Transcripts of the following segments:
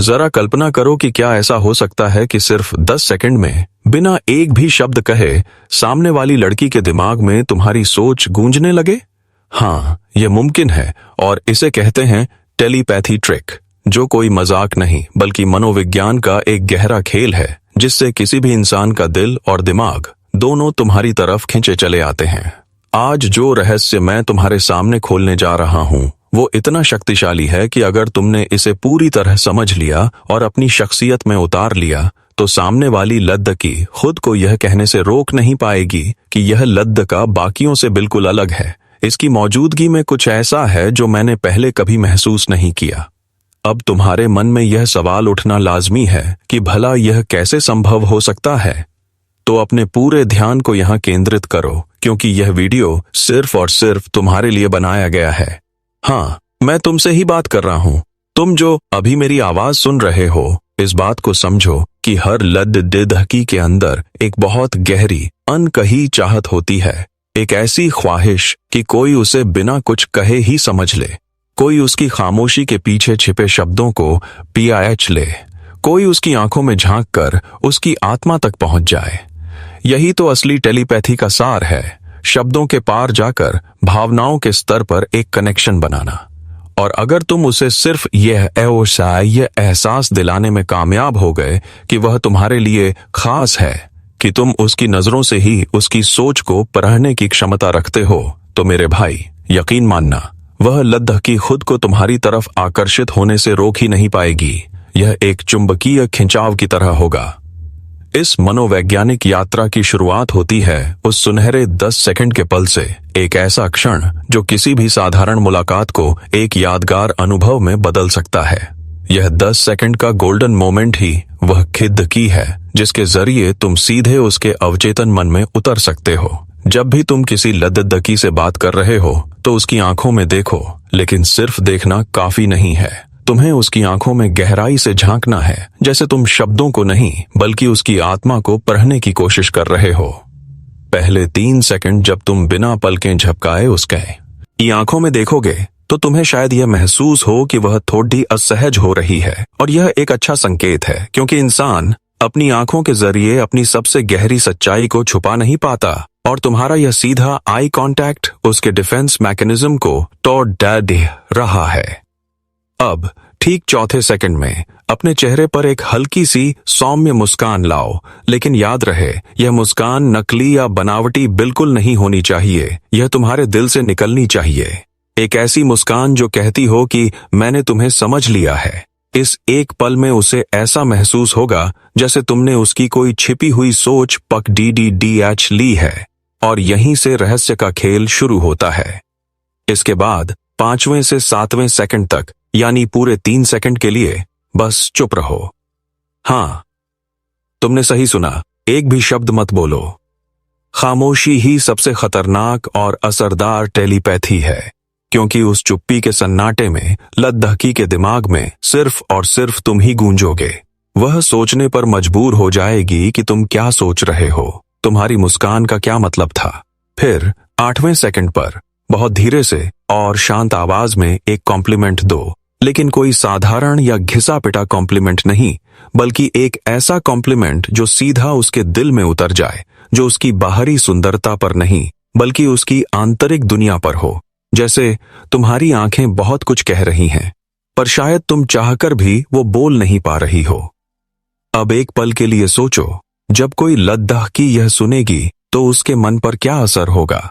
जरा कल्पना करो कि क्या ऐसा हो सकता है कि सिर्फ 10 सेकंड में बिना एक भी शब्द कहे सामने वाली लड़की के दिमाग में तुम्हारी सोच गूंजने लगे। हाँ, यह मुमकिन है और इसे कहते हैं टेलीपैथी ट्रिक, जो कोई मजाक नहीं बल्कि मनोविज्ञान का एक गहरा खेल है जिससे किसी भी इंसान का दिल और दिमाग दोनों तुम्हारी तरफ खींचे चले आते हैं। आज जो रहस्य मैं तुम्हारे सामने खोलने जा रहा हूँ वो इतना शक्तिशाली है कि अगर तुमने इसे पूरी तरह समझ लिया और अपनी शख्सियत में उतार लिया तो सामने वाली लद्दकी खुद को यह कहने से रोक नहीं पाएगी कि यह लद्दका बाकियों से बिल्कुल अलग है। इसकी मौजूदगी में कुछ ऐसा है जो मैंने पहले कभी महसूस नहीं किया। अब तुम्हारे मन में यह सवाल उठना लाजमी है कि भला यह कैसे संभव हो सकता है। तो अपने पूरे ध्यान को यहाँ केंद्रित करो, क्योंकि यह वीडियो सिर्फ और सिर्फ तुम्हारे लिए बनाया गया है। हाँ, मैं तुमसे ही बात कर रहा हूँ। तुम जो अभी मेरी आवाज सुन रहे हो, इस बात को समझो कि हर लद्दकी के अंदर एक बहुत गहरी अनकही चाहत होती है, एक ऐसी ख्वाहिश कि कोई उसे बिना कुछ कहे ही समझ ले, कोई उसकी खामोशी के पीछे छिपे शब्दों को पीआईएच ले, कोई उसकी आंखों में झांक कर उसकी आत्मा तक पहुंच जाए। यही तो असली टेलीपैथी का सार है, शब्दों के पार जाकर भावनाओं के स्तर पर एक कनेक्शन बनाना। और अगर तुम उसे सिर्फ यह एहसास दिलाने में कामयाब हो गए कि वह तुम्हारे लिए खास है, कि तुम उसकी नजरों से ही उसकी सोच को पढ़ने की क्षमता रखते हो, तो मेरे भाई यकीन मानना, वह लद्दकी खुद को तुम्हारी तरफ आकर्षित होने से रोक ही नहीं पाएगी। यह एक चुंबकीय खिंचाव की तरह होगा। इस मनोवैज्ञानिक यात्रा की शुरुआत होती है उस सुनहरे 10 सेकंड के पल से, एक ऐसा क्षण जो किसी भी साधारण मुलाकात को एक यादगार अनुभव में बदल सकता है। यह 10 सेकंड का गोल्डन मोमेंट ही वह खिद्दकी है जिसके जरिए तुम सीधे उसके अवचेतन मन में उतर सकते हो। जब भी तुम किसी लद्दकी से बात कर रहे हो तो उसकी आंखों में देखो, लेकिन सिर्फ देखना काफी नहीं है। तुम्हें उसकी आंखों में गहराई से झांकना है, जैसे तुम शब्दों को नहीं बल्कि उसकी आत्मा को पढ़ने की कोशिश कर रहे हो। पहले 3 सेकंड जब तुम बिना पलकें झपकाए उसके आंखों में देखोगे तो तुम्हें शायद यह महसूस हो कि वह थोड़ी असहज हो रही है, और यह एक अच्छा संकेत है, क्योंकि इंसान अपनी आंखों के जरिए अपनी सबसे गहरी सच्चाई को छुपा नहीं पाता, और तुम्हारा यह सीधा आई कांटेक्ट उसके डिफेंस मैकेनिज्म को तोड़ दे रहा है। अब ठीक चौथे सेकंड में अपने चेहरे पर एक हल्की सी सौम्य मुस्कान लाओ, लेकिन याद रहे यह मुस्कान नकली या बनावटी बिल्कुल नहीं होनी चाहिए। यह तुम्हारे दिल से निकलनी चाहिए, एक ऐसी मुस्कान जो कहती हो कि मैंने तुम्हें समझ लिया है। इस एक पल में उसे ऐसा महसूस होगा जैसे तुमने उसकी कोई छिपी हुई सोच पकड़ ली है, और यहीं से रहस्य का खेल शुरू होता है। इसके बाद 5वें से 7वें सेकंड तक, यानी पूरे 3 सेकंड के लिए बस चुप रहो। हाँ, तुमने सही सुना, एक भी शब्द मत बोलो। खामोशी ही सबसे खतरनाक और असरदार टेलीपैथी है, क्योंकि उस चुप्पी के सन्नाटे में लद्दकी के दिमाग में सिर्फ और सिर्फ तुम ही गूंजोगे। वह सोचने पर मजबूर हो जाएगी कि तुम क्या सोच रहे हो, तुम्हारी मुस्कान का क्या मतलब था। फिर 8वें सेकंड पर बहुत धीरे से और शांत आवाज में एक कॉम्प्लीमेंट दो, लेकिन कोई साधारण या घिसा पिटा कॉम्प्लीमेंट नहीं, बल्कि एक ऐसा कॉम्प्लीमेंट जो सीधा उसके दिल में उतर जाए, जो उसकी बाहरी सुंदरता पर नहीं बल्कि उसकी आंतरिक दुनिया पर हो। जैसे तुम्हारी आंखें बहुत कुछ कह रही हैं, पर शायद तुम चाहकर भी वो बोल नहीं पा रही हो। अब एक पल के लिए सोचो, जब कोई लद्दकी यह सुनेगी तो उसके मन पर क्या असर होगा।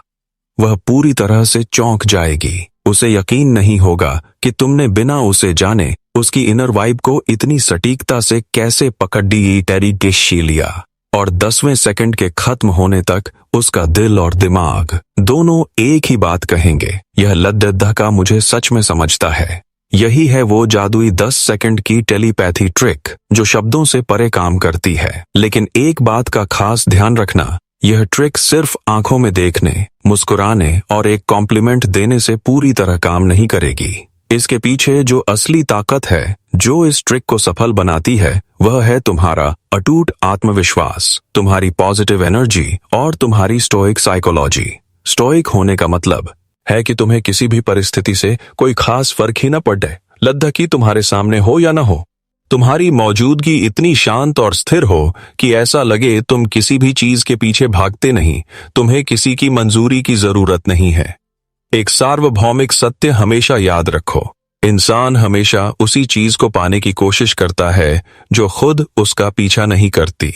वह पूरी तरह से चौंक जाएगी। उसे यकीन नहीं होगा कि तुमने बिना उसे जाने उसकी इनर वाइब को इतनी सटीकता से कैसे पकड़ लिया। और 10वें सेकंड के खत्म होने तक उसका दिल और दिमाग दोनों एक ही बात कहेंगे, यह लद्दका मुझे सच में समझता है। यही है वो जादुई 10 सेकंड की टेलीपैथी ट्रिक जो शब्दों से परे काम करती है। लेकिन एक बात का खास ध्यान रखना, यह ट्रिक सिर्फ आंखों में देखने, मुस्कुराने और एक कॉम्प्लीमेंट देने से पूरी तरह काम नहीं करेगी। इसके पीछे जो असली ताकत है, जो इस ट्रिक को सफल बनाती है, वह है तुम्हारा अटूट आत्मविश्वास, तुम्हारी पॉजिटिव एनर्जी और तुम्हारी स्टोइक साइकोलॉजी। स्टोइक होने का मतलब है कि तुम्हें किसी भी परिस्थिति से कोई खास फर्क ही न पड़े, लद्दकी तुम्हारे सामने हो या न हो। तुम्हारी मौजूदगी इतनी शांत और स्थिर हो कि ऐसा लगे तुम किसी भी चीज के पीछे भागते नहीं, तुम्हें किसी की मंजूरी की जरूरत नहीं है। एक सार्वभौमिक सत्य हमेशा याद रखो, इंसान हमेशा उसी चीज को पाने की कोशिश करता है जो खुद उसका पीछा नहीं करती।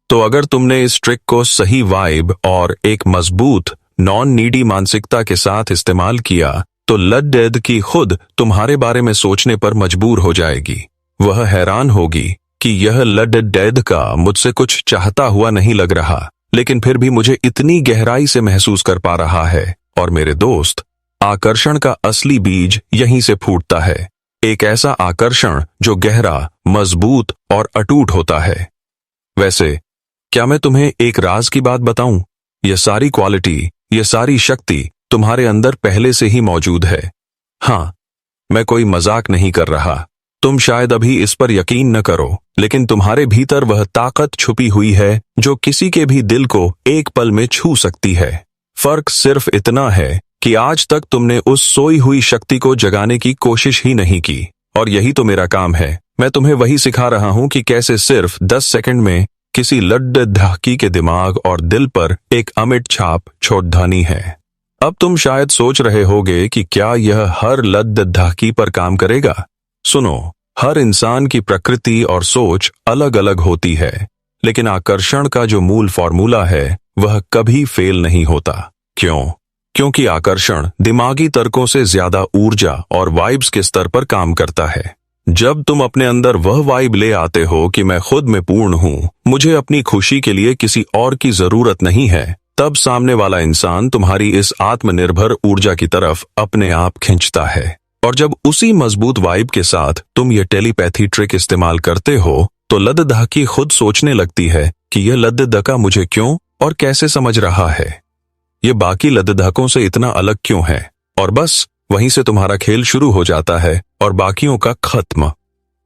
तो अगर तुमने इस ट्रिक को सही वाइब और एक मजबूत नॉन नीडी मानसिकता के साथ इस्तेमाल किया तो लड की खुद तुम्हारे बारे में सोचने पर मजबूर हो जाएगी। वह हैरान होगी कि यह लड का मुझसे कुछ चाहता हुआ नहीं लग रहा, लेकिन फिर भी मुझे इतनी गहराई से महसूस कर पा रहा है। और मेरे दोस्त, आकर्षण का असली बीज यहीं से फूटता है, एक ऐसा आकर्षण जो गहरा, मजबूत और अटूट होता है। वैसे क्या मैं तुम्हें एक राज की बात बताऊं? यह सारी क्वालिटी, यह सारी शक्ति तुम्हारे अंदर पहले से ही मौजूद है। हाँ, मैं कोई मजाक नहीं कर रहा। तुम शायद अभी इस पर यकीन न करो, लेकिन तुम्हारे भीतर वह ताकत छुपी हुई है जो किसी के भी दिल को एक पल में छू सकती है। फर्क सिर्फ इतना है कि आज तक तुमने उस सोई हुई शक्ति को जगाने की कोशिश ही नहीं की। और यही तो मेरा काम है। मैं तुम्हें वही सिखा रहा हूं कि कैसे सिर्फ 10 सेकंड में किसी लड्डू के दिमाग और दिल पर एक अमिट छाप छोड़नी है। अब तुम शायद सोच रहे होगे कि क्या यह हर लड्डू पर काम करेगा? सुनो, हर इंसान की प्रकृति और सोच अलग अलग होती है, लेकिन आकर्षण का जो मूल फॉर्मूला है वह कभी फेल नहीं होता। क्यों? क्योंकि आकर्षण दिमागी तर्कों से ज्यादा ऊर्जा और वाइब्स के स्तर पर काम करता है। जब तुम अपने अंदर वह वाइब ले आते हो कि मैं खुद में पूर्ण हूं, मुझे अपनी खुशी के लिए किसी और की जरूरत नहीं है, तब सामने वाला इंसान तुम्हारी इस आत्मनिर्भर ऊर्जा की तरफ अपने आप खींचता है। और जब उसी मजबूत वाइब के साथ तुम ये टेलीपैथी ट्रिक इस्तेमाल करते हो तो लद्दाखी खुद सोचने लगती है कि यह लद्दाखा मुझे क्यों और कैसे समझ रहा है, ये बाकी लद्दाखों से इतना अलग क्यों है, और बस वहीं से तुम्हारा खेल शुरू हो जाता है और बाकियों का खत्म।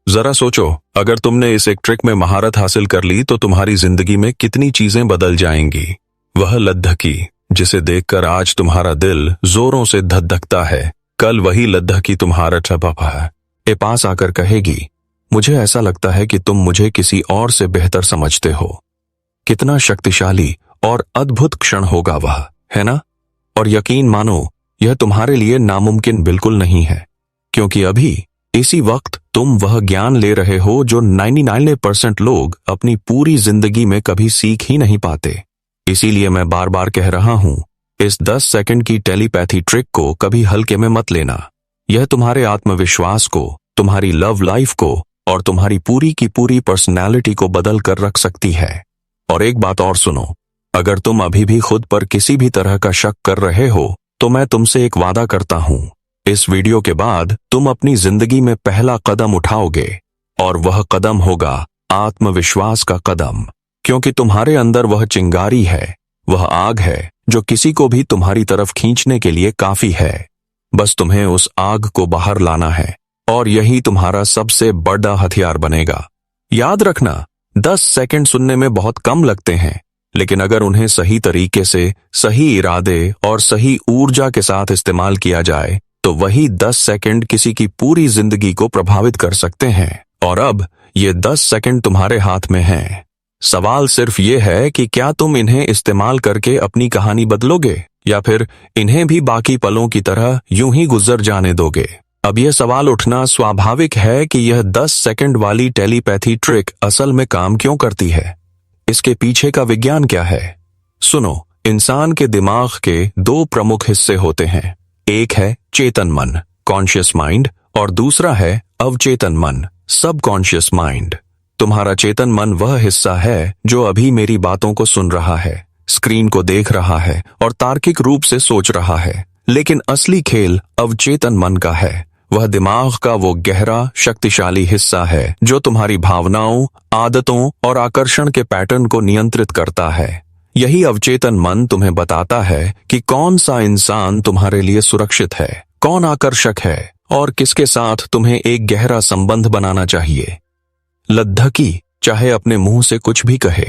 जरा सोचो, अगर तुमने इस एक ट्रिक में महारत हासिल कर ली तो तुम्हारी जिंदगी में कितनी चीजें बदल जाएंगी। वह लद्दाखी जिसे देखकर आज तुम्हारा दिल जोरों से धधकता है, कल वही लद्दाखी तुम्हारा के पास आकर कहेगी, मुझे ऐसा लगता है कि तुम मुझे किसी और से बेहतर समझते हो। कितना शक्तिशाली और अद्भुत क्षण होगा वह, है ना? और यकीन मानो, यह तुम्हारे लिए नामुमकिन बिल्कुल नहीं है, क्योंकि अभी इसी वक्त तुम वह ज्ञान ले रहे हो जो 99% लोग अपनी पूरी जिंदगी में कभी सीख ही नहीं पाते। इसीलिए मैं बार बार कह रहा हूं, इस 10 सेकंड की टेलीपैथी ट्रिक को कभी हल्के में मत लेना। यह तुम्हारे आत्मविश्वास को, तुम्हारी लव लाइफ को और तुम्हारी पूरी की पूरी पर्सनैलिटी को बदल कर रख सकती है। और एक बात और सुनो, अगर तुम अभी भी खुद पर किसी भी तरह का शक कर रहे हो तो मैं तुमसे एक वादा करता हूं, इस वीडियो के बाद तुम अपनी जिंदगी में पहला कदम उठाओगे, और वह कदम होगा आत्मविश्वास का कदम। क्योंकि तुम्हारे अंदर वह चिंगारी है, वह आग है जो किसी को भी तुम्हारी तरफ खींचने के लिए काफी है। बस तुम्हें उस आग को बाहर लाना है, और यही तुम्हारा सबसे बड़ा हथियार बनेगा। याद रखना, 10 सेकंड सुनने में बहुत कम लगते हैं, लेकिन अगर उन्हें सही तरीके से, सही इरादे और सही ऊर्जा के साथ इस्तेमाल किया जाए तो वही 10 सेकंड किसी की पूरी जिंदगी को प्रभावित कर सकते हैं। और अब ये 10 सेकंड तुम्हारे हाथ में हैं। सवाल सिर्फ ये है कि क्या तुम इन्हें इस्तेमाल करके अपनी कहानी बदलोगे, या फिर इन्हें भी बाकी पलों की तरह यूं ही गुजर जाने दोगे। अब यह सवाल उठना स्वाभाविक है कि यह 10 सेकंड वाली टेलीपैथी ट्रिक असल में काम क्यों करती है, इसके पीछे का विज्ञान क्या है। सुनो, इंसान के दिमाग के 2 प्रमुख हिस्से होते हैं। एक है चेतन मन, कॉन्शियस माइंड, और दूसरा है अवचेतन मन, सबकॉन्शियस माइंड। तुम्हारा चेतन मन वह हिस्सा है जो अभी मेरी बातों को सुन रहा है, स्क्रीन को देख रहा है और तार्किक रूप से सोच रहा है। लेकिन असली खेल अवचेतन मन का है। वह दिमाग का वो गहरा, शक्तिशाली हिस्सा है जो तुम्हारी भावनाओं, आदतों और आकर्षण के पैटर्न को नियंत्रित करता है। यही अवचेतन मन तुम्हें बताता है कि कौन सा इंसान तुम्हारे लिए सुरक्षित है, कौन आकर्षक है और किसके साथ तुम्हें एक गहरा संबंध बनाना चाहिए। लद्दाखी चाहे अपने मुंह से कुछ भी कहे,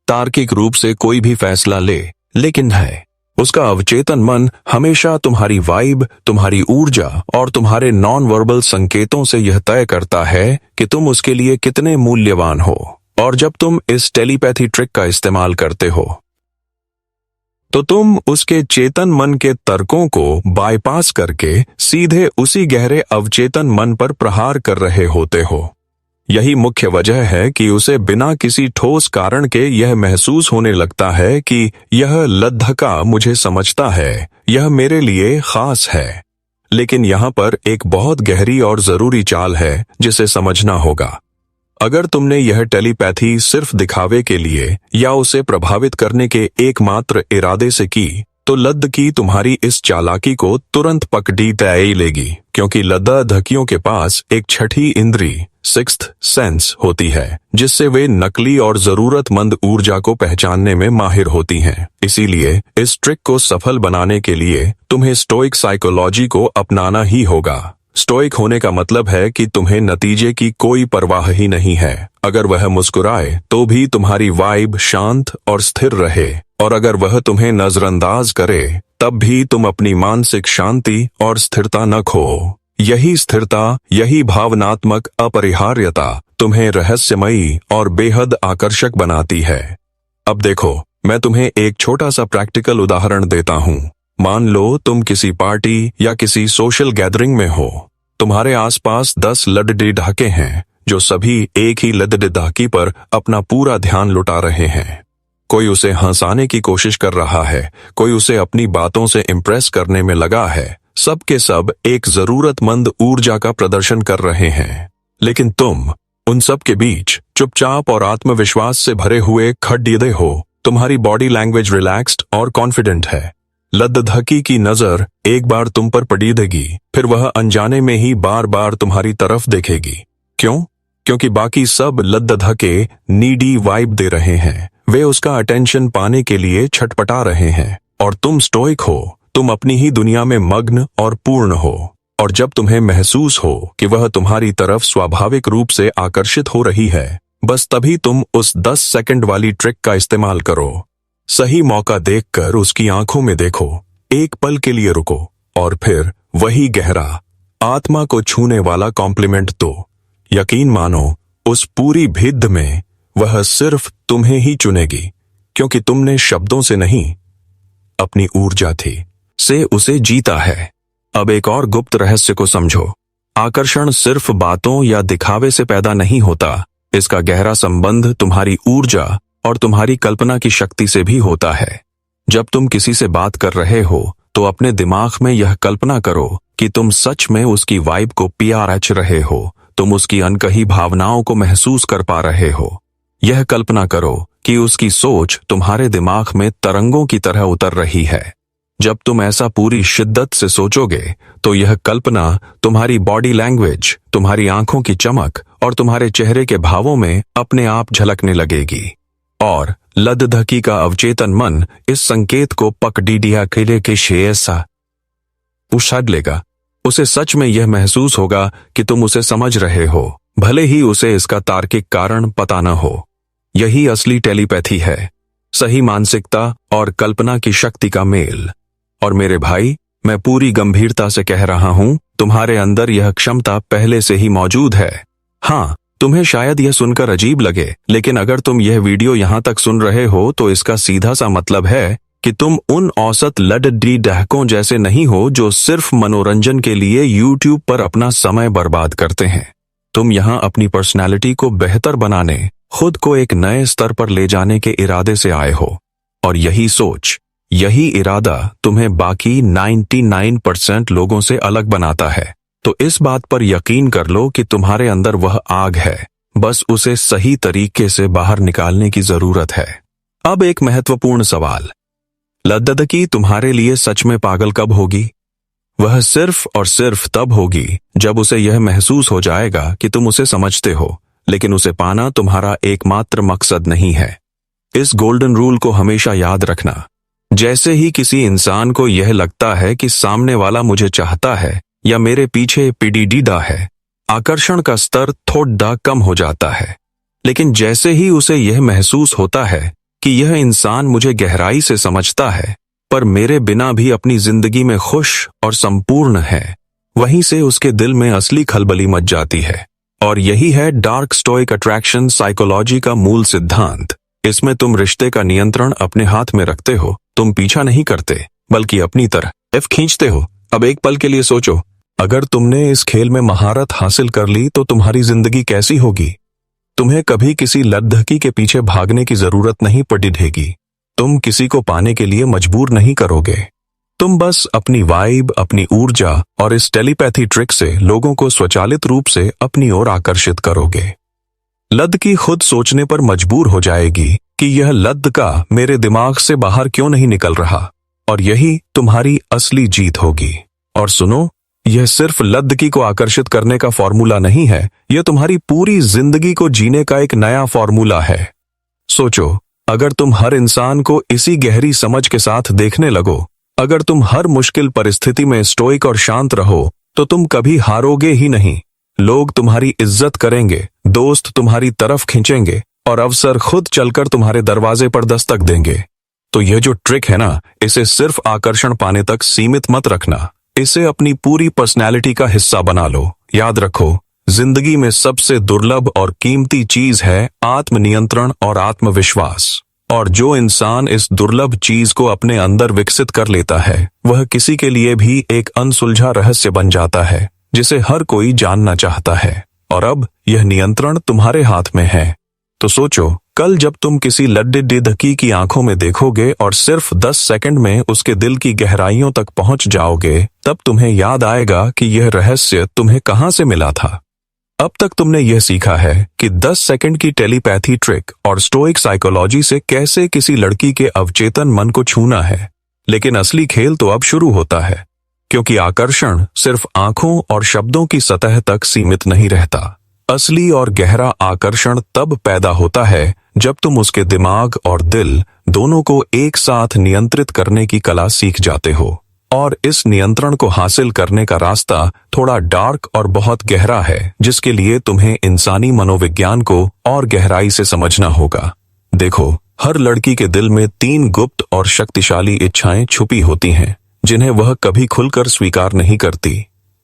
तार्किक रूप से कोई भी फैसला ले, लेकिन है उसका अवचेतन मन हमेशा तुम्हारी वाइब, तुम्हारी ऊर्जा और तुम्हारे नॉन वर्बल संकेतों से यह तय करता है कि तुम उसके लिए कितने मूल्यवान हो। और जब तुम इस टेलीपैथी ट्रिक का इस्तेमाल करते हो तो तुम उसके चेतन मन के तर्कों को बाईपास करके सीधे उसी गहरे अवचेतन मन पर प्रहार कर रहे होते हो। यही मुख्य वजह है कि उसे बिना किसी ठोस कारण के यह महसूस होने लगता है कि यह लद्दका मुझे समझता है, यह मेरे लिए खास है। लेकिन यहाँ पर एक बहुत गहरी और जरूरी चाल है जिसे समझना होगा। अगर तुमने यह टेलीपैथी सिर्फ दिखावे के लिए या उसे प्रभावित करने के एकमात्र इरादे से की, तो लद्दकी तुम्हारी इस चालाकी को तुरंत पकड़ी तय लेगी, क्योंकि लद्दाधकियों के पास एक छठी इंद्री, सिक्स्थ सेंस होती है, जिससे वे नकली और जरूरतमंद ऊर्जा को पहचानने में माहिर होती हैं। इसीलिए इस ट्रिक को सफल बनाने के लिए तुम्हें स्टोइक साइकोलॉजी को अपनाना ही होगा। स्टोइक होने का मतलब है कि तुम्हें नतीजे की कोई परवाह ही नहीं है। अगर वह मुस्कुराए तो भी तुम्हारी वाइब शांत और स्थिर रहे, और अगर वह तुम्हें नजरअंदाज करे तब भी तुम अपनी मानसिक शांति और स्थिरता न खो। यही स्थिरता, यही भावनात्मक अपरिहार्यता तुम्हें रहस्यमयी और बेहद आकर्षक बनाती है। अब देखो, मैं तुम्हें एक छोटा सा प्रैक्टिकल उदाहरण देता हूँ। मान लो तुम किसी पार्टी या किसी सोशल गैदरिंग में हो। तुम्हारे आसपास 10 लद्दाखे हैं जो सभी एक ही लद्दाखी पर अपना पूरा ध्यान लुटा रहे हैं। कोई उसे हंसाने की कोशिश कर रहा है, कोई उसे अपनी बातों से इम्प्रेस करने में लगा है। सब के सब एक जरूरतमंद ऊर्जा का प्रदर्शन कर रहे हैं। लेकिन तुम उन सब के बीच चुपचाप और आत्मविश्वास से भरे हुए खड़े हो। तुम्हारी बॉडी लैंग्वेज रिलैक्स्ड और कॉन्फिडेंट है। लद्दाखी की नजर एक बार तुम पर पड़ी देगी, फिर वह अनजाने में ही बार बार तुम्हारी तरफ देखेगी। क्यों? क्योंकि बाकी सब लद्दाखे नीडी वाइब दे रहे हैं। वे उसका अटेंशन पाने के लिए छटपटा रहे हैं, और तुम स्टोइक हो। तुम अपनी ही दुनिया में मग्न और पूर्ण हो। और जब तुम्हें महसूस हो कि वह तुम्हारी तरफ स्वाभाविक रूप से आकर्षित हो रही है, बस तभी तुम उस 10 सेकंड वाली ट्रिक का इस्तेमाल करो। सही मौका देखकर उसकी आंखों में देखो, एक पल के लिए रुको, और फिर वही गहरा, आत्मा को छूने वाला कॉम्प्लीमेंट दो। यकीन मानो, उस पूरी भिद में वह सिर्फ तुम्हें ही चुनेगी, क्योंकि तुमने शब्दों से नहीं, अपनी ऊर्जा से उसे जीता है। अब एक और गुप्त रहस्य को समझो। आकर्षण सिर्फ बातों या दिखावे से पैदा नहीं होता। इसका गहरा संबंध तुम्हारी ऊर्जा और तुम्हारी कल्पना की शक्ति से भी होता है। जब तुम किसी से बात कर रहे हो तो अपने दिमाग में यह कल्पना करो कि तुम सच में उसकी वाइब को PRH रहे हो। तुम उसकी अनकही भावनाओं को महसूस कर पा रहे हो। यह कल्पना करो कि उसकी सोच तुम्हारे दिमाग में तरंगों की तरह उतर रही है। जब तुम ऐसा पूरी शिद्दत से सोचोगे तो यह कल्पना तुम्हारी बॉडी लैंग्वेज, तुम्हारी आंखों की चमक और तुम्हारे चेहरे के भावों में अपने आप झलकने लगेगी। और लद्दाखी का अवचेतन मन इस संकेत को पकड़िया के शेयसा उछाड़ लेगा। उसे सच में यह महसूस होगा कि तुम उसे समझ रहे हो, भले ही उसे इसका तार्किक कारण पता न हो। यही असली टेलीपैथी है, सही मानसिकता और कल्पना की शक्ति का मेल। और मेरे भाई, मैं पूरी गंभीरता से कह रहा हूं, तुम्हारे अंदर यह क्षमता पहले से ही मौजूद है। हाँ, तुम्हें शायद यह सुनकर अजीब लगे, लेकिन अगर तुम यह वीडियो यहां तक सुन रहे हो तो इसका सीधा सा मतलब है कि तुम उन औसत लद्दाखों जैसे नहीं हो जो सिर्फ मनोरंजन के लिए YouTube पर अपना समय बर्बाद करते हैं। तुम यहाँ अपनी पर्सनैलिटी को बेहतर बनाने, खुद को एक नए स्तर पर ले जाने के इरादे से आए हो। और यही सोच, यही इरादा तुम्हें बाकी 99% लोगों से अलग बनाता है। तो इस बात पर यकीन कर लो कि तुम्हारे अंदर वह आग है, बस उसे सही तरीके से बाहर निकालने की जरूरत है। अब एक महत्वपूर्ण सवाल, लद्दाखी तुम्हारे लिए सच में पागल कब होगी? वह सिर्फ और सिर्फ तब होगी जब उसे यह महसूस हो जाएगा कि तुम उसे समझते हो, लेकिन उसे पाना तुम्हारा एकमात्र मकसद नहीं है। इस गोल्डन रूल को हमेशा याद रखना। जैसे ही किसी इंसान को यह लगता है कि सामने वाला मुझे चाहता है या मेरे पीछे पिड़ीडीडा है, आकर्षण का स्तर थोड़ा कम हो जाता है। लेकिन जैसे ही उसे यह महसूस होता है कि यह इंसान मुझे गहराई से समझता है, पर मेरे बिना भी अपनी जिंदगी में खुश और संपूर्ण है। वहीं से उसके दिल में असली खलबली मच जाती है। और यही है डार्क स्टोइक अट्रैक्शन साइकोलॉजी का मूल सिद्धांत। इसमें तुम रिश्ते का नियंत्रण अपने हाथ में रखते हो। तुम पीछा नहीं करते, बल्कि अपनी तरफ खींचते हो। अब एक पल के लिए सोचो, अगर तुमने इस खेल में महारत हासिल कर ली तो तुम्हारी जिंदगी कैसी होगी। तुम्हें कभी किसी लद्दकी के पीछे भागने की जरूरत नहीं पड़ेगी। तुम किसी को पाने के लिए मजबूर नहीं करोगे। तुम बस अपनी वाइब, अपनी ऊर्जा और इस टेलीपैथी ट्रिक से लोगों को स्वचालित रूप से अपनी ओर आकर्षित करोगे। लद्दकी खुद सोचने पर मजबूर हो जाएगी कि यह लद्दका मेरे दिमाग से बाहर क्यों नहीं निकल रहा, और यही तुम्हारी असली जीत होगी। और सुनो, यह सिर्फ लद्दकी को आकर्षित करने का फॉर्मूला नहीं है, यह तुम्हारी पूरी जिंदगी को जीने का एक नया फॉर्मूला है। सोचो, अगर तुम हर इंसान को इसी गहरी समझ के साथ देखने लगो, अगर तुम हर मुश्किल परिस्थिति में स्टोइक और शांत रहो, तो तुम कभी हारोगे ही नहीं। लोग तुम्हारी इज्जत करेंगे, दोस्त तुम्हारी तरफ खींचेंगे और अवसर खुद चलकर तुम्हारे दरवाजे पर दस्तक देंगे। तो यह जो ट्रिक है ना, इसे सिर्फ आकर्षण पाने तक सीमित मत रखना, इसे अपनी पूरी पर्सनैलिटी का हिस्सा बना लो। याद रखो, जिंदगी में सबसे दुर्लभ और कीमती चीज है आत्मनियंत्रण और आत्मविश्वास। और जो इंसान इस दुर्लभ चीज को अपने अंदर विकसित कर लेता है, वह किसी के लिए भी एक अनसुलझा रहस्य बन जाता है, जिसे हर कोई जानना चाहता है। और अब यह नियंत्रण तुम्हारे हाथ में है। तो सोचो, कल जब तुम किसी लद्दकी की आंखों में देखोगे और सिर्फ 10 सेकंड में उसके दिल की गहराइयों तक पहुंच जाओगे, तब तुम्हें याद आएगा कि यह रहस्य तुम्हें कहां से मिला था। अब तक तुमने यह सीखा है कि 10 सेकंड की टेलीपैथी ट्रिक और स्टोइक साइकोलॉजी से कैसे किसी लड़की के अवचेतन मन को छूना है। लेकिन असली खेल तो अब शुरू होता है, क्योंकि आकर्षण सिर्फ आंखों और शब्दों की सतह तक सीमित नहीं रहता। असली और गहरा आकर्षण तब पैदा होता है जब तुम उसके दिमाग और दिल दोनों को एक साथ नियंत्रित करने की कला सीख जाते हो। और इस नियंत्रण को हासिल करने का रास्ता थोड़ा डार्क और बहुत गहरा है, जिसके लिए तुम्हें इंसानी मनोविज्ञान को और गहराई से समझना होगा। देखो, हर लड़की के दिल में 3 गुप्त और शक्तिशाली इच्छाएं छुपी होती हैं, जिन्हें वह कभी खुलकर स्वीकार नहीं करती।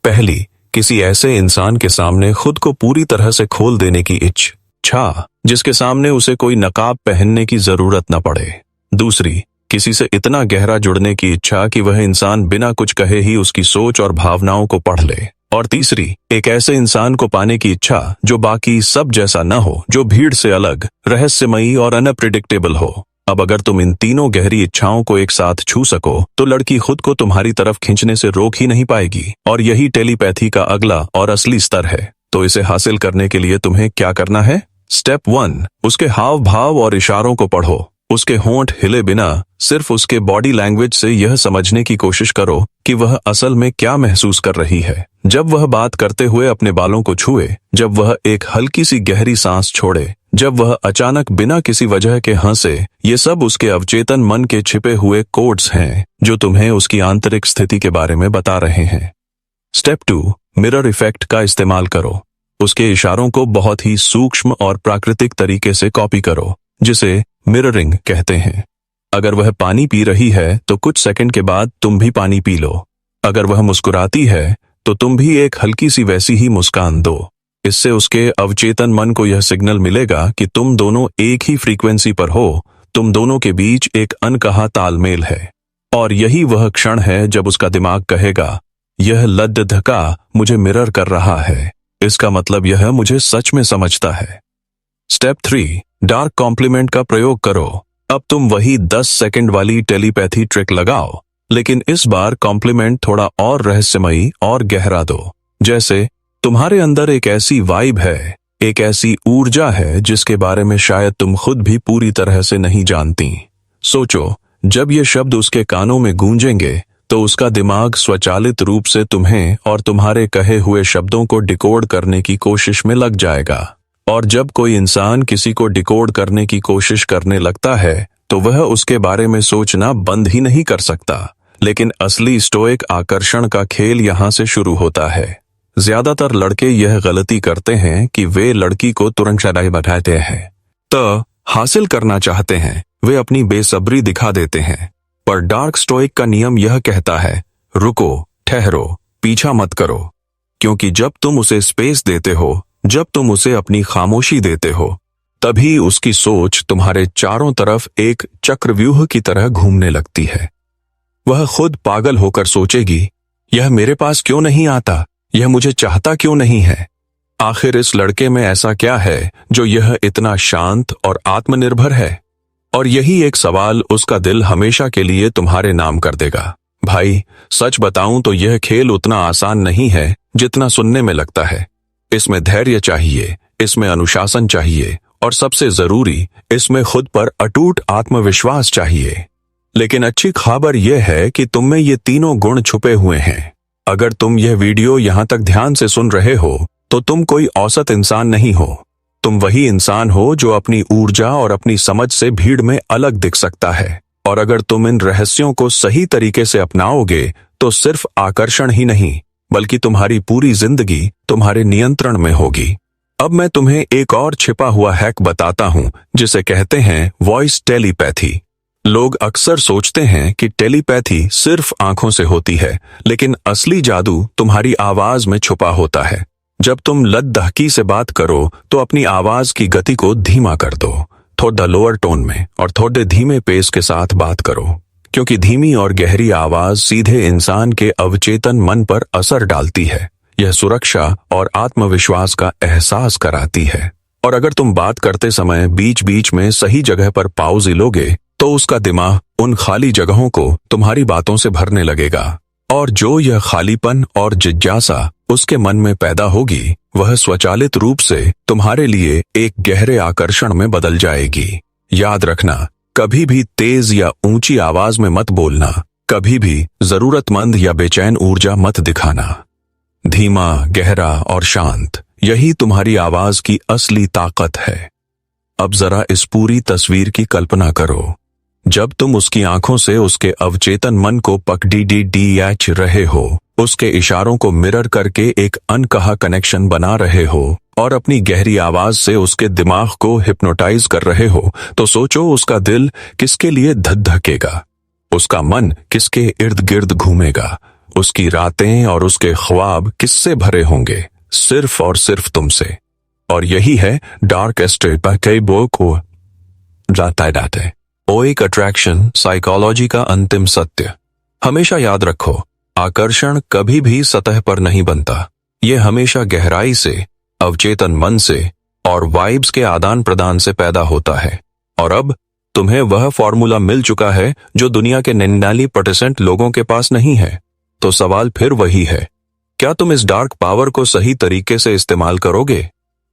पहली, किसी ऐसे इंसान के सामने खुद को पूरी तरह से खोल देने की इच्छा, जिसके सामने उसे कोई नकाब पहनने की जरूरत न पड़े। दूसरी, किसी से इतना गहरा जुड़ने की इच्छा कि वह इंसान बिना कुछ कहे ही उसकी सोच और भावनाओं को पढ़ ले। और तीसरी, एक ऐसे इंसान को पाने की इच्छा जो बाकी सब जैसा न हो, जो भीड़ से अलग, रहस्यमयी और अनप्रिडिक्टेबल हो। अब अगर तुम इन तीनों गहरी इच्छाओं को एक साथ छू सको, तो लड़की खुद को तुम्हारी तरफ खींचने से रोक ही नहीं पाएगी। और यही टेलीपैथी का अगला और असली स्तर है। तो इसे हासिल करने के लिए तुम्हें क्या करना है? स्टेप 1, उसके हाव भाव और इशारों को पढ़ो। उसके होंठ हिले बिना सिर्फ उसके बॉडी लैंग्वेज से यह समझने की कोशिश करो कि वह असल में क्या महसूस कर रही है। जब वह बात करते हुए अपने बालों को छुए, जब वह एक हल्की सी गहरी सांस छोड़े, जब वह अचानक बिना किसी वजह के हंसे, ये सब उसके अवचेतन मन के छिपे हुए कोड्स हैं जो तुम्हें उसकी आंतरिक स्थिति के बारे में बता रहे हैं। स्टेप 2, मिरर इफेक्ट का इस्तेमाल करो। उसके इशारों को बहुत ही सूक्ष्म और प्राकृतिक तरीके से कॉपी करो, जिसे मिररिंग कहते हैं। अगर वह पानी पी रही है तो कुछ सेकंड के बाद तुम भी पानी पी लो। अगर वह मुस्कुराती है तो तुम भी एक हल्की सी वैसी ही मुस्कान दो। इससे उसके अवचेतन मन को यह सिग्नल मिलेगा कि तुम दोनों एक ही फ्रीक्वेंसी पर हो, तुम दोनों के बीच एक अनकहा तालमेल है। और यही वह क्षण है जब उसका दिमाग कहेगा, यह लद्दका मुझे मिरर कर रहा है, इसका मतलब यह मुझे सच में समझता है। स्टेप 3, डार्क कॉम्प्लीमेंट का प्रयोग करो। अब तुम वही 10 सेकंड वाली टेलीपैथी ट्रिक लगाओ, लेकिन इस बार कॉम्प्लीमेंट थोड़ा और रहस्यमयी और गहरा दो। जैसे, तुम्हारे अंदर एक ऐसी वाइब है, एक ऐसी ऊर्जा है जिसके बारे में शायद तुम खुद भी पूरी तरह से नहीं जानती। सोचो, जब ये शब्द उसके कानों में गूंजेंगे तो उसका दिमाग स्वचालित रूप से तुम्हें और तुम्हारे कहे हुए शब्दों को डिकोड करने की कोशिश में लग जाएगा। और जब कोई इंसान किसी को डिकोड करने की कोशिश करने लगता है तो वह उसके बारे में सोचना बंद ही नहीं कर सकता। लेकिन असली स्टोइक आकर्षण का खेल यहाँ से शुरू होता है। ज्यादातर लड़के यह गलती करते हैं कि वे लड़की को तुरंत शराय बैठाते हैं, तो हासिल करना चाहते हैं, वे अपनी बेसब्री दिखा देते हैं। पर डार्क स्टोइक का नियम यह कहता है, रुको, ठहरो, पीछा मत करो। क्योंकि जब तुम उसे स्पेस देते हो, जब तुम उसे अपनी खामोशी देते हो, तभी उसकी सोच तुम्हारे चारों तरफ एक चक्रव्यूह की तरह घूमने लगती है। वह खुद पागल होकर सोचेगी, यह मेरे पास क्यों नहीं आता, यह मुझे चाहता क्यों नहीं है, आखिर इस लड़के में ऐसा क्या है जो यह इतना शांत और आत्मनिर्भर है। और यही एक सवाल उसका दिल हमेशा के लिए तुम्हारे नाम कर देगा। भाई, सच बताऊं तो यह खेल उतना आसान नहीं है जितना सुनने में लगता है। इसमें धैर्य चाहिए, इसमें अनुशासन चाहिए, और सबसे जरूरी, इसमें खुद पर अटूट आत्मविश्वास चाहिए। लेकिन अच्छी खबर यह है कि तुम में ये तीनों गुण छुपे हुए हैं। अगर तुम यह वीडियो यहां तक ध्यान से सुन रहे हो तो तुम कोई औसत इंसान नहीं हो। तुम वही इंसान हो जो अपनी ऊर्जा और अपनी समझ से भीड़ में अलग दिख सकता है। और अगर तुम इन रहस्यों को सही तरीके से अपनाओगे तो सिर्फ आकर्षण ही नहीं, बल्कि तुम्हारी पूरी जिंदगी तुम्हारे नियंत्रण में होगी। अब मैं तुम्हें एक और छिपा हुआ हैक बताता हूं, जिसे कहते हैं वॉइस टेलीपैथी। लोग अक्सर सोचते हैं कि टेलीपैथी सिर्फ आंखों से होती है, लेकिन असली जादू तुम्हारी आवाज में छुपा होता है। जब तुम लद्दाखी से बात करो तो अपनी आवाज की गति को धीमा कर दो, थोड़ा लोअर टोन में और थोड़े धीमे पेस के साथ बात करो, क्योंकि धीमी और गहरी आवाज सीधे इंसान के अवचेतन मन पर असर डालती है। यह सुरक्षा और आत्मविश्वास का एहसास कराती है। और अगर तुम बात करते समय बीच बीच में सही जगह पर पॉज लोगे तो उसका दिमाग उन खाली जगहों को तुम्हारी बातों से भरने लगेगा। और जो यह खालीपन और जिज्ञासा उसके मन में पैदा होगी, वह स्वचालित रूप से तुम्हारे लिए एक गहरे आकर्षण में बदल जाएगी। याद रखना, कभी भी तेज या ऊंची आवाज में मत बोलना, कभी भी जरूरतमंद या बेचैन ऊर्जा मत दिखाना। धीमा, गहरा और शांत, यही तुम्हारी आवाज की असली ताकत है। अब जरा इस पूरी तस्वीर की कल्पना करो। जब तुम उसकी आंखों से उसके अवचेतन मन को पकड़ रहे हो, उसके इशारों को मिरर करके एक अनकहा कनेक्शन बना रहे हो और अपनी गहरी आवाज से उसके दिमाग को हिप्नोटाइज कर रहे हो, तो सोचो उसका दिल किसके लिए धधकेगा, उसका मन किसके इर्द गिर्द घूमेगा, उसकी रातें और उसके ख्वाब किससे भरे होंगे, सिर्फ और सिर्फ तुमसे। और यही है डार्क स्टेट को जाते ओइक अट्रैक्शन साइकोलॉजी का अंतिम सत्य। हमेशा याद रखो, आकर्षण कभी भी सतह पर नहीं बनता। यह हमेशा गहराई से, अवचेतन मन से और वाइब्स के आदान प्रदान से पैदा होता है। और अब तुम्हें वह फॉर्मूला मिल चुका है जो दुनिया के 99% लोगों के पास नहीं है। तो सवाल फिर वही है, क्या तुम इस डार्क पावर को सही तरीके से इस्तेमाल करोगे?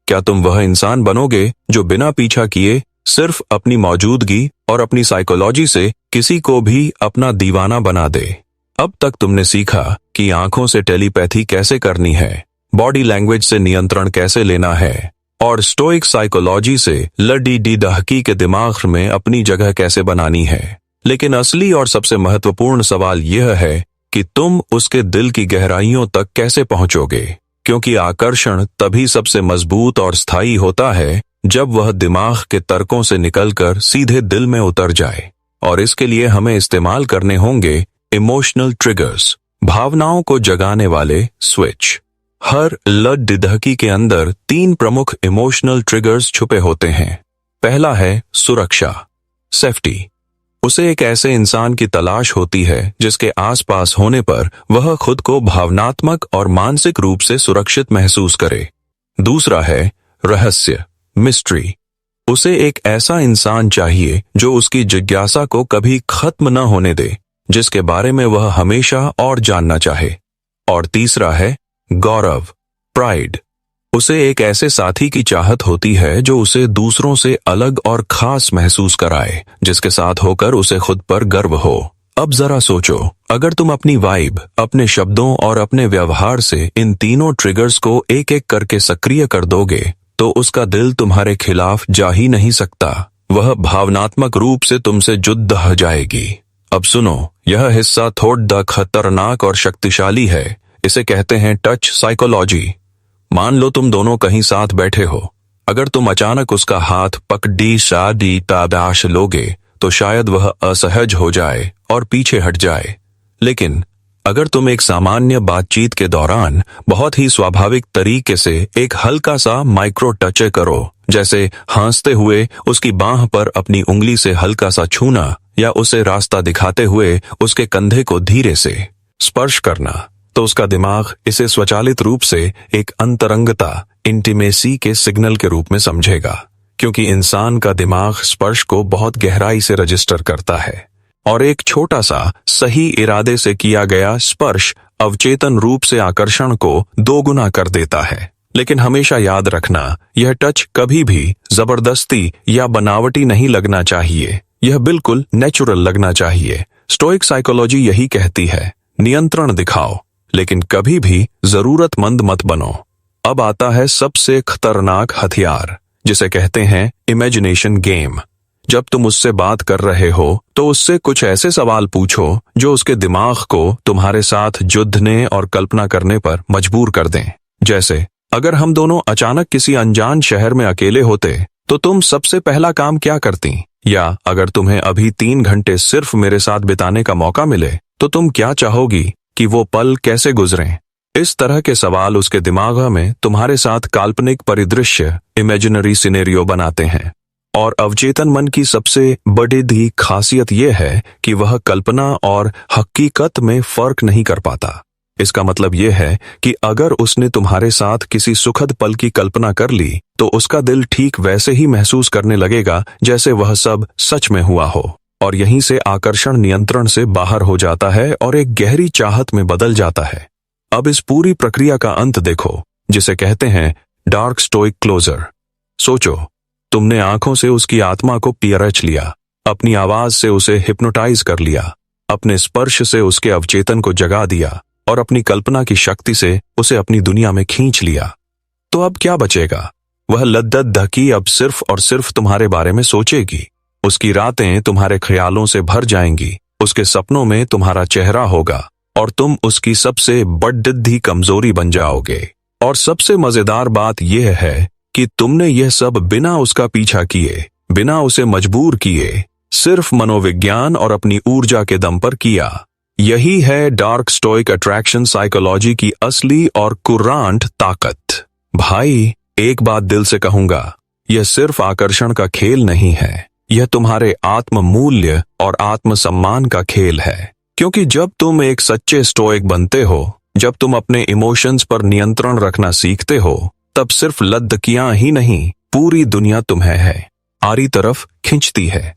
क्या तुम वह इंसान बनोगे जो बिना पीछा किए सिर्फ अपनी मौजूदगी और अपनी साइकोलॉजी से किसी को भी अपना दीवाना बना दे? अब तक तुमने सीखा कि आंखों से टेलीपैथी कैसे करनी है, बॉडी लैंग्वेज से नियंत्रण कैसे लेना है और स्टोइक साइकोलॉजी से लद्दाखी के दिमाग में अपनी जगह कैसे बनानी है। लेकिन असली और सबसे महत्वपूर्ण सवाल यह है कि तुम उसके दिल की गहराइयों तक कैसे पहुंचोगे, क्योंकि आकर्षण तभी सबसे मजबूत और स्थायी होता है जब वह दिमाग के तर्कों से निकलकर सीधे दिल में उतर जाए। और इसके लिए हमें इस्तेमाल करने होंगे इमोशनल ट्रिगर्स, भावनाओं को जगाने वाले स्विच। हर लद्दाखी के अंदर 3 प्रमुख इमोशनल ट्रिगर्स छुपे होते हैं। पहला है सुरक्षा, सेफ्टी। उसे एक ऐसे इंसान की तलाश होती है जिसके आसपास होने पर वह खुद को भावनात्मक और मानसिक रूप से सुरक्षित महसूस करे। दूसरा है रहस्य, मिस्ट्री। उसे एक ऐसा इंसान चाहिए जो उसकी जिज्ञासा को कभी खत्म न होने दे, जिसके बारे में वह हमेशा और जानना चाहे। और तीसरा है गौरव, प्राइड। उसे एक ऐसे साथी की चाहत होती है जो उसे दूसरों से अलग और खास महसूस कराए, जिसके साथ होकर उसे खुद पर गर्व हो। अब जरा सोचो, अगर तुम अपनी वाइब, अपने शब्दों और अपने व्यवहार से इन तीनों ट्रिगर्स को एक एक करके सक्रिय कर दोगे, तो उसका दिल तुम्हारे खिलाफ जा ही नहीं सकता। वह भावनात्मक रूप से तुमसे जुद्ध हो जाएगी। अब सुनो, यह हिस्सा थोड़ा खतरनाक और शक्तिशाली है। इसे कहते हैं टच साइकोलॉजी। मान लो तुम दोनों कहीं साथ बैठे हो। अगर तुम अचानक उसका हाथ पकड़ी शादी तादाश लोगे तो शायद वह असहज हो जाए और पीछे हट जाए। लेकिन अगर तुम एक सामान्य बातचीत के दौरान बहुत ही स्वाभाविक तरीके से एक हल्का सा माइक्रो टच करो, जैसे हंसते हुए उसकी बांह पर अपनी उंगली से हल्का सा छूना या उसे रास्ता दिखाते हुए उसके कंधे को धीरे से स्पर्श करना, तो उसका दिमाग इसे स्वचालित रूप से एक अंतरंगता, इंटीमेसी के सिग्नल के रूप में समझेगा, क्योंकि इंसान का दिमाग स्पर्श को बहुत गहराई से रजिस्टर करता है और एक छोटा सा सही इरादे से किया गया स्पर्श अवचेतन रूप से आकर्षण को दोगुना कर देता है। लेकिन हमेशा याद रखना, यह टच कभी भी जबरदस्ती या बनावटी नहीं लगना चाहिए, यह बिल्कुल नेचुरल लगना चाहिए। स्टोइक साइकोलॉजी यही कहती है, नियंत्रण दिखाओ लेकिन कभी भी जरूरतमंद मत बनो। अब आता है सबसे खतरनाक हथियार, जिसे कहते हैं इमेजिनेशन गेम। जब तुम उससे बात कर रहे हो तो उससे कुछ ऐसे सवाल पूछो जो उसके दिमाग को तुम्हारे साथ जुड़ने और कल्पना करने पर मजबूर कर दें। जैसे, अगर हम दोनों अचानक किसी अनजान शहर में अकेले होते तो तुम सबसे पहला काम क्या करती? या अगर तुम्हें अभी 3 घंटे सिर्फ मेरे साथ बिताने का मौका मिले तो तुम क्या चाहोगी कि वो पल कैसे गुजरें? इस तरह के सवाल उसके दिमाग में तुम्हारे साथ काल्पनिक परिदृश्य, इमेजिनरी सिनेरियो बनाते हैं। और अवचेतन मन की सबसे बड़ी खासियत यह है कि वह कल्पना और हकीकत में फर्क नहीं कर पाता। इसका मतलब यह है कि अगर उसने तुम्हारे साथ किसी सुखद पल की कल्पना कर ली तो उसका दिल ठीक वैसे ही महसूस करने लगेगा जैसे वह सब सच में हुआ हो, और यहीं से आकर्षण नियंत्रण से बाहर हो जाता है और एक गहरी चाहत में बदल जाता है। अब इस पूरी प्रक्रिया का अंत देखो, जिसे कहते हैं डार्क स्टोइक क्लोजर। सोचो, तुमने आंखों से उसकी आत्मा को पियरच लिया, अपनी आवाज से उसे हिप्नोटाइज कर लिया, अपने स्पर्श से उसके अवचेतन को जगा दिया और अपनी कल्पना की शक्ति से उसे अपनी दुनिया में खींच लिया। तो अब क्या बचेगा? वह लद्दत धकी अब सिर्फ और सिर्फ तुम्हारे बारे में सोचेगी। उसकी रातें तुम्हारे ख्यालों से भर जाएंगी, उसके सपनों में तुम्हारा चेहरा होगा और तुम उसकी सबसे बड़ी कमजोरी बन जाओगे। और सबसे मजेदार बात यह है कि तुमने यह सब बिना उसका पीछा किए, बिना उसे मजबूर किए, सिर्फ मनोविज्ञान और अपनी ऊर्जा के दम पर किया। यही है डार्क स्टोइक अट्रैक्शन साइकोलॉजी की असली और कुर्रांट ताकत। भाई, एक बात दिल से कहूंगा, यह सिर्फ आकर्षण का खेल नहीं है, यह तुम्हारे आत्म मूल्य और आत्म सम्मान का खेल है। क्योंकि जब तुम एक सच्चे स्टोइक बनते हो, जब तुम अपने इमोशंस पर नियंत्रण रखना सीखते हो, तब सिर्फ लद्दकियां ही नहीं, पूरी दुनिया तुम्हें है आरी तरफ खींचती है।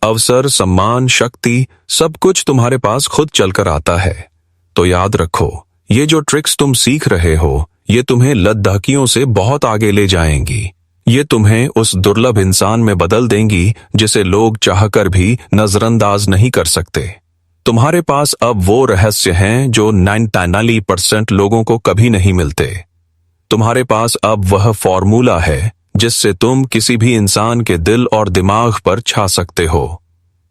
अवसर, सम्मान, शक्ति, सब कुछ तुम्हारे पास खुद चलकर आता है। तो याद रखो, ये जो ट्रिक्स तुम सीख रहे हो, ये तुम्हें लद्दाकियों से बहुत आगे ले जाएंगी। ये तुम्हें उस दुर्लभ इंसान में बदल देंगी जिसे लोग चाहकर भी नजरअंदाज नहीं कर सकते। तुम्हारे पास अब वो रहस्य हैं जो 99% लोगों को कभी नहीं मिलते। तुम्हारे पास अब वह फॉर्मूला है जिससे तुम किसी भी इंसान के दिल और दिमाग पर छा सकते हो।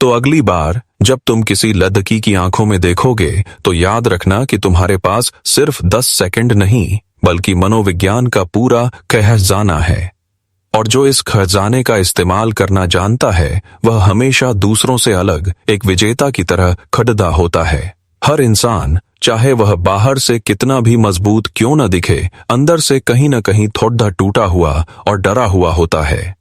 तो अगली बार जब तुम किसी लद्दकी की आंखों में देखोगे तो याद रखना कि तुम्हारे पास सिर्फ 10 सेकंड नहीं, बल्कि मनोविज्ञान का पूरा खजाना है। और जो इस खजाने का इस्तेमाल करना जानता है, वह हमेशा दूसरों से अलग एक विजेता की तरह खड़ा होता है। हर इंसान, चाहे वह बाहर से कितना भी मजबूत क्यों न दिखे, अंदर से कहीं न कहीं थोड़ा टूटा हुआ और डरा हुआ होता है।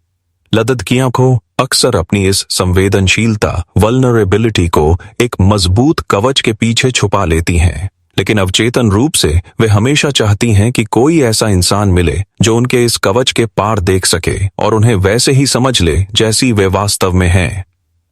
लद्दकियां को अक्सर अपनी इस संवेदनशीलता, वल्नरेबिलिटी को एक मजबूत कवच के पीछे छुपा लेती हैं, लेकिन अवचेतन रूप से वे हमेशा चाहती हैं कि कोई ऐसा इंसान मिले जो उनके इस कवच के पार देख सके और उन्हें वैसे ही समझ ले जैसी वे वास्तव में हैं।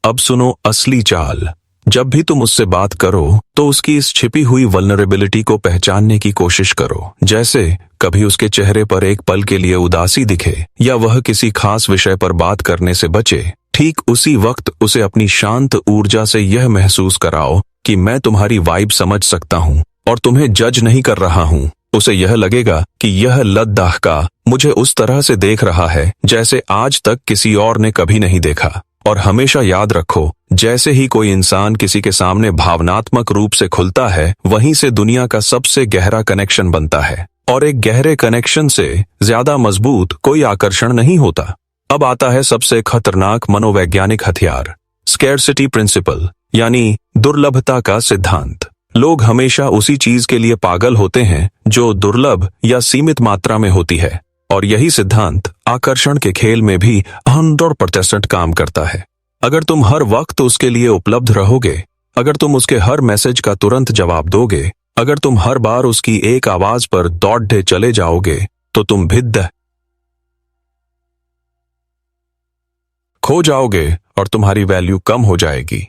अब सुनो असली चाल। जब भी तुम उससे बात करो तो उसकी इस छिपी हुई वल्नरेबिलिटी को पहचानने की कोशिश करो। जैसे कभी उसके चेहरे पर एक पल के लिए उदासी दिखे या वह किसी खास विषय पर बात करने से बचे, ठीक उसी वक्त उसे अपनी शांत ऊर्जा से यह महसूस कराओ कि मैं तुम्हारी वाइब समझ सकता हूँ और तुम्हें जज नहीं कर रहा हूँ। उसे यह लगेगा कि यह लद्दाख मुझे उस तरह से देख रहा है जैसे आज तक किसी और ने कभी नहीं देखा। और हमेशा याद रखो, जैसे ही कोई इंसान किसी के सामने भावनात्मक रूप से खुलता है, वहीं से दुनिया का सबसे गहरा कनेक्शन बनता है। और एक गहरे कनेक्शन से ज्यादा मजबूत कोई आकर्षण नहीं होता। अब आता है सबसे खतरनाक मनोवैज्ञानिक हथियार, स्कैरसिटी प्रिंसिपल। यानी दुर्लभता का सिद्धांत। लोग हमेशा उसी चीज के लिए पागल होते हैं जो दुर्लभ या सीमित मात्रा में होती है, और यही सिद्धांत आकर्षण के खेल में भी 100% काम करता है। अगर तुम हर वक्त उसके लिए उपलब्ध रहोगे, अगर तुम उसके हर मैसेज का तुरंत जवाब दोगे, अगर तुम हर बार उसकी एक आवाज पर दौड़ते चले जाओगे, तो तुम भिद्द खो जाओगे और तुम्हारी वैल्यू कम हो जाएगी।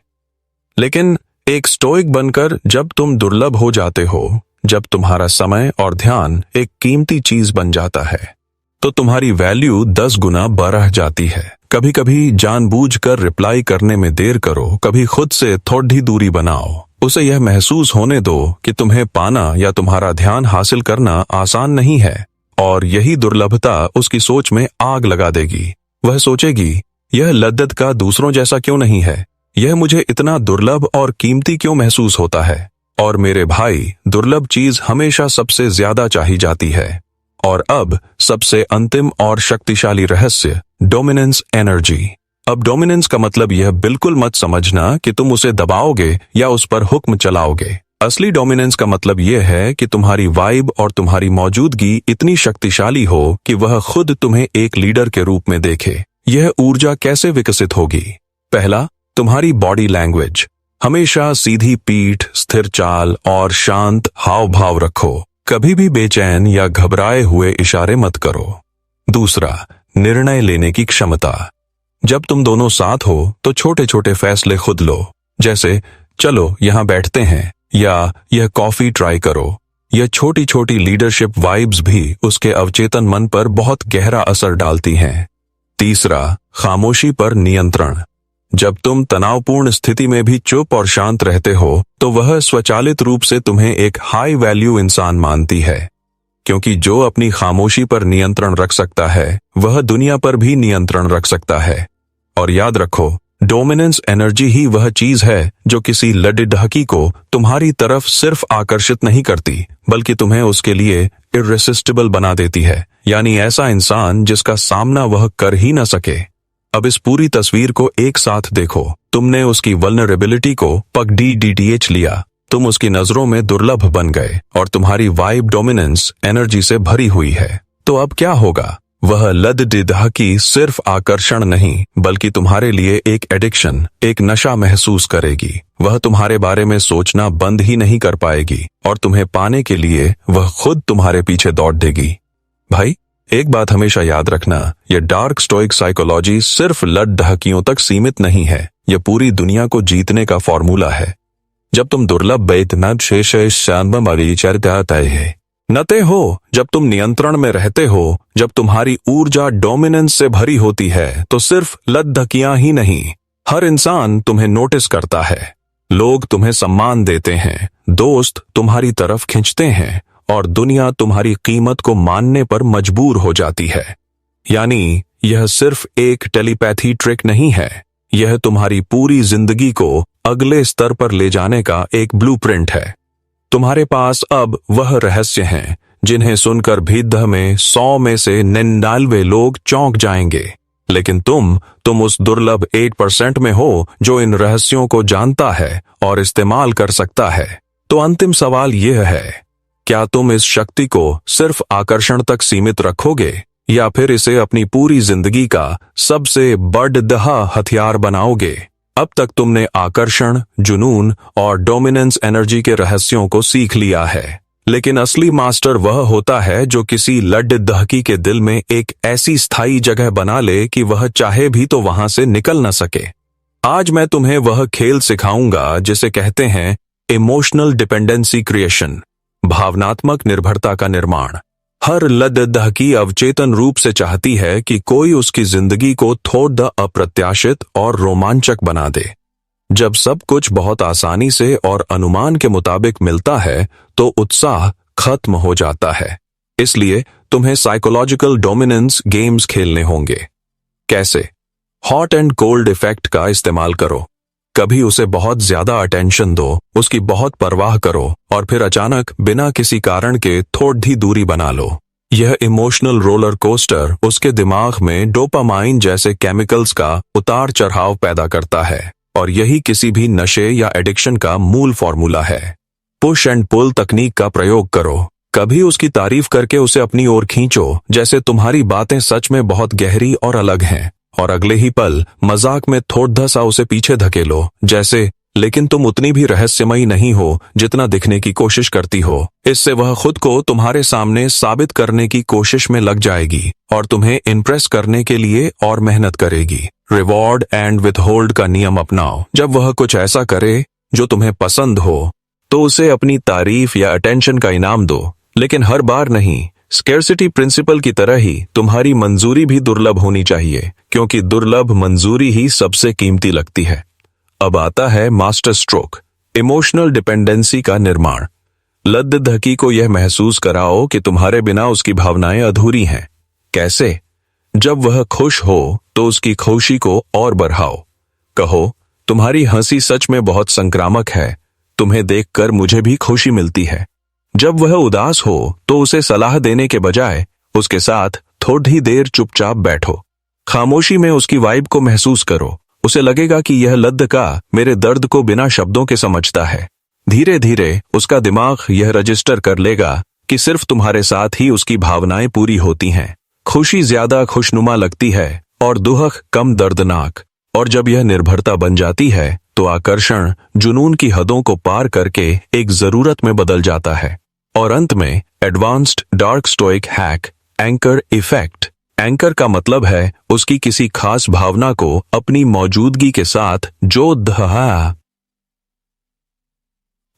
लेकिन एक स्टोइक बनकर जब तुम दुर्लभ हो जाते हो, जब तुम्हारा समय और ध्यान एक कीमती चीज बन जाता है, तो तुम्हारी वैल्यू 10 गुना बढ़ जाती है। कभी कभी जानबूझकर रिप्लाई करने में देर करो, कभी खुद से थोड़ी दूरी बनाओ, उसे यह महसूस होने दो कि तुम्हें पाना या तुम्हारा ध्यान हासिल करना आसान नहीं है, और यही दुर्लभता उसकी सोच में आग लगा देगी। वह सोचेगी, यह लद्दत का दूसरों जैसा क्यों नहीं है, यह मुझे इतना दुर्लभ और कीमती क्यों महसूस होता है। और मेरे भाई, दुर्लभ चीज हमेशा सबसे ज्यादा चाही जाती है। और अब सबसे अंतिम और शक्तिशाली रहस्य, डोमिनेंस एनर्जी। अब डोमिनेंस का मतलब यह बिल्कुल मत समझना कि तुम उसे दबाओगे या उस पर हुक्म चलाओगे। असली डोमिनेंस का मतलब यह है कि तुम्हारी वाइब और तुम्हारी मौजूदगी इतनी शक्तिशाली हो कि वह खुद तुम्हें एक लीडर के रूप में देखे। यह ऊर्जा कैसे विकसित होगी? पहला, तुम्हारी बॉडी लैंग्वेज। हमेशा सीधी पीठ, स्थिर चाल और शांत हाव भाव रखो। कभी भी बेचैन या घबराए हुए इशारे मत करो। दूसरा, निर्णय लेने की क्षमता। जब तुम दोनों साथ हो तो छोटे छोटे फैसले खुद लो, जैसे चलो यहां बैठते हैं या यह कॉफी ट्राई करो। यह छोटी छोटी लीडरशिप वाइब्स भी उसके अवचेतन मन पर बहुत गहरा असर डालती हैं। तीसरा, खामोशी पर नियंत्रण। जब तुम तनावपूर्ण स्थिति में भी चुप और शांत रहते हो, तो वह स्वचालित रूप से तुम्हें एक हाई वैल्यू इंसान मानती है, क्योंकि जो अपनी खामोशी पर नियंत्रण रख सकता है, वह दुनिया पर भी नियंत्रण रख सकता है। और याद रखो, डोमिनेंस एनर्जी ही वह चीज है जो किसी लड़िडहकी को तुम्हारी तरफ सिर्फ आकर्षित नहीं करती, बल्कि तुम्हें उसके लिए इर्रेसिस्टिबल बना देती है, यानी ऐसा इंसान जिसका सामना वह कर ही न सके। अब इस पूरी तस्वीर को एक साथ देखो। तुमने उसकी वल्नरेबिलिटी को पकड़ लिया, तुम उसकी नजरों में दुर्लभ बन गए और तुम्हारी वाइब डोमिनेंस एनर्जी से भरी हुई है। तो अब क्या होगा? वह लद्दीदहकी सिर्फ आकर्षण नहीं, बल्कि तुम्हारे लिए एक एडिक्शन, एक नशा महसूस करेगी। वह तुम्हारे बारे में सोचना बंद ही नहीं कर पाएगी और तुम्हें पाने के लिए वह खुद तुम्हारे पीछे दौड़ देगी। भाई, एक बात हमेशा याद रखना, यह डार्क स्टोइक साइकोलॉजी सिर्फ लद्दहकियों तक सीमित नहीं है, यह पूरी दुनिया को जीतने का फॉर्मूला है। जब तुम दुर्लभ नते हो, जब तुम नियंत्रण में रहते हो, जब तुम्हारी ऊर्जा डोमिनेंस से भरी होती है, तो सिर्फ लद्दहकियां ही नहीं, हर इंसान तुम्हें नोटिस करता है। लोग तुम्हें सम्मान देते हैं, दोस्त तुम्हारी तरफ खींचते हैं और दुनिया तुम्हारी कीमत को मानने पर मजबूर हो जाती है। यानी यह सिर्फ एक टेलीपैथी ट्रिक नहीं है, यह तुम्हारी पूरी जिंदगी को अगले स्तर पर ले जाने का एक ब्लूप्रिंट है। तुम्हारे पास अब वह रहस्य हैं जिन्हें सुनकर भीतर में 100 में से 99 लोग चौंक जाएंगे, लेकिन तुम उस दुर्लभ 8% में हो जो इन रहस्यों को जानता है और इस्तेमाल कर सकता है। तो अंतिम सवाल यह है, क्या तुम इस शक्ति को सिर्फ आकर्षण तक सीमित रखोगे या फिर इसे अपनी पूरी जिंदगी का सबसे बड़ा हथियार बनाओगे? अब तक तुमने आकर्षण, जुनून और डोमिनेंस एनर्जी के रहस्यों को सीख लिया है, लेकिन असली मास्टर वह होता है जो किसी लद्दहकी के दिल में एक ऐसी स्थायी जगह बना ले कि वह चाहे भी तो वहां से निकल न सके। आज मैं तुम्हें वह खेल सिखाऊंगा जिसे कहते हैं इमोशनल डिपेंडेंसी क्रिएशन, भावनात्मक निर्भरता का निर्माण। हर लद्दहकी अवचेतन रूप से चाहती है कि कोई उसकी जिंदगी को थोड़ा अप्रत्याशित और रोमांचक बना दे। जब सब कुछ बहुत आसानी से और अनुमान के मुताबिक मिलता है, तो उत्साह खत्म हो जाता है। इसलिए तुम्हें साइकोलॉजिकल डोमिनेंस गेम्स खेलने होंगे। कैसे? हॉट एंड कोल्ड इफेक्ट का इस्तेमाल करो। कभी उसे बहुत ज्यादा अटेंशन दो, उसकी बहुत परवाह करो और फिर अचानक बिना किसी कारण के थोड़ी दूरी बना लो। यह इमोशनल रोलर कोस्टर उसके दिमाग में डोपामाइन जैसे केमिकल्स का उतार चढ़ाव पैदा करता है और यही किसी भी नशे या एडिक्शन का मूल फॉर्मूला है। पुश एंड पुल तकनीक का प्रयोग करो। कभी उसकी तारीफ करके उसे अपनी ओर खींचो, जैसे तुम्हारी बातें सच में बहुत गहरी और अलग हैं, और अगले ही पल मजाक में थोड़ा सा उसे पीछे धकेलो, जैसे लेकिन तुम उतनी भी रहस्यमयी नहीं हो जितना दिखने की कोशिश करती हो। इससे वह खुद को तुम्हारे सामने साबित करने की कोशिश में लग जाएगी और तुम्हें इम्प्रेस करने के लिए और मेहनत करेगी। रिवॉर्ड एंड विथहोल्ड का नियम अपनाओ। जब वह कुछ ऐसा करे जो तुम्हें पसंद हो तो उसे अपनी तारीफ या अटेंशन का इनाम दो, लेकिन हर बार नहीं। स्केर्सिटी प्रिंसिपल की तरह ही तुम्हारी मंजूरी भी दुर्लभ होनी चाहिए, क्योंकि दुर्लभ मंजूरी ही सबसे कीमती लगती है। अब आता है मास्टर स्ट्रोक, इमोशनल डिपेंडेंसी का निर्माण। लद्दधकी को यह महसूस कराओ कि तुम्हारे बिना उसकी भावनाएं अधूरी हैं। कैसे? जब वह खुश हो तो उसकी खुशी को और बढ़ाओ। कहो, तुम्हारी हंसी सच में बहुत संक्रामक है, तुम्हें देखकर मुझे भी खुशी मिलती है। जब वह उदास हो तो उसे सलाह देने के बजाय उसके साथ थोड़ी देर चुपचाप बैठो। खामोशी में उसकी वाइब को महसूस करो। उसे लगेगा कि यह लद्द का मेरे दर्द को बिना शब्दों के समझता है। धीरे धीरे उसका दिमाग यह रजिस्टर कर लेगा कि सिर्फ तुम्हारे साथ ही उसकी भावनाएं पूरी होती हैं। खुशी ज्यादा खुशनुमा लगती है और दुख कम दर्दनाक। और जब यह निर्भरता बन जाती है तो आकर्षण जुनून की हदों को पार करके एक जरूरत में बदल जाता है। और अंत में advanced dark stoic hack, anchor effect. Anchor का मतलब है उसकी किसी खास भावना को अपनी मौजूदगी के साथ जो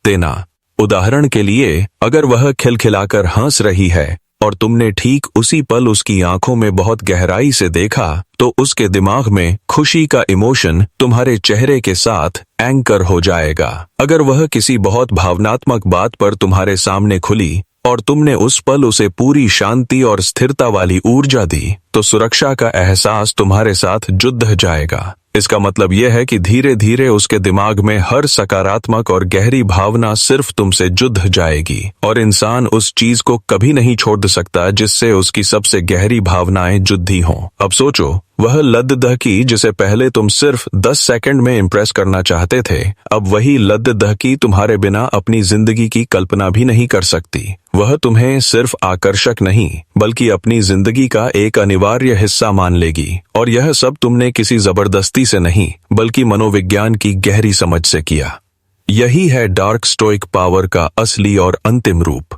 देना। उदाहरण के लिए, अगर वह खिलखिलाकर हंस रही है और तुमने ठीक उसी पल उसकी आंखों में बहुत गहराई से देखा, तो उसके दिमाग में खुशी का इमोशन तुम्हारे चेहरे के साथ एंकर हो जाएगा। अगर वह किसी बहुत भावनात्मक बात पर तुम्हारे सामने खुली और तुमने उस पल उसे पूरी शांति और स्थिरता वाली ऊर्जा दी, तो सुरक्षा का एहसास तुम्हारे साथ जुड़ जाएगा। इसका मतलब यह है कि धीरे धीरे उसके दिमाग में हर सकारात्मक और गहरी भावना सिर्फ तुमसे जुड़ जाएगी, और इंसान उस चीज को कभी नहीं छोड़ सकता जिससे उसकी सबसे गहरी भावनाएं जुड़ी हों। अब सोचो, वह लद्दधकी जिसे पहले तुम सिर्फ 10 सेकंड में इम्प्रेस करना चाहते थे, अब वही लद्दधकी तुम्हारे बिना अपनी जिंदगी की कल्पना भी नहीं कर सकती। वह तुम्हें सिर्फ आकर्षक नहीं बल्कि अपनी जिंदगी का एक अनिवार्य हिस्सा मान लेगी, और यह सब तुमने किसी जबरदस्ती से नहीं बल्कि मनोविज्ञान की गहरी समझ से किया। यही है डार्क स्टोइक पावर का असली और अंतिम रूप।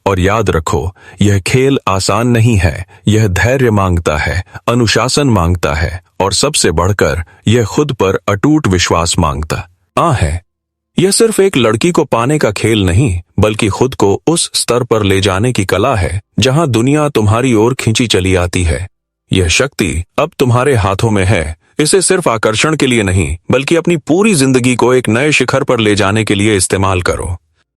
और याद रखो, यह खेल आसान नहीं है, यह धैर्य मांगता है, अनुशासन मांगता है, और सबसे बढ़कर यह खुद पर अटूट विश्वास मांगता है। यह सिर्फ एक लड़की को पाने का खेल नहीं बल्कि खुद को उस स्तर पर ले जाने की कला है जहां दुनिया तुम्हारी ओर खींची चली आती है। यह शक्ति अब तुम्हारे हाथों में है। इसे सिर्फ आकर्षण के लिए नहीं बल्कि अपनी पूरी जिंदगी को एक नए शिखर पर ले जाने के लिए इस्तेमाल करो।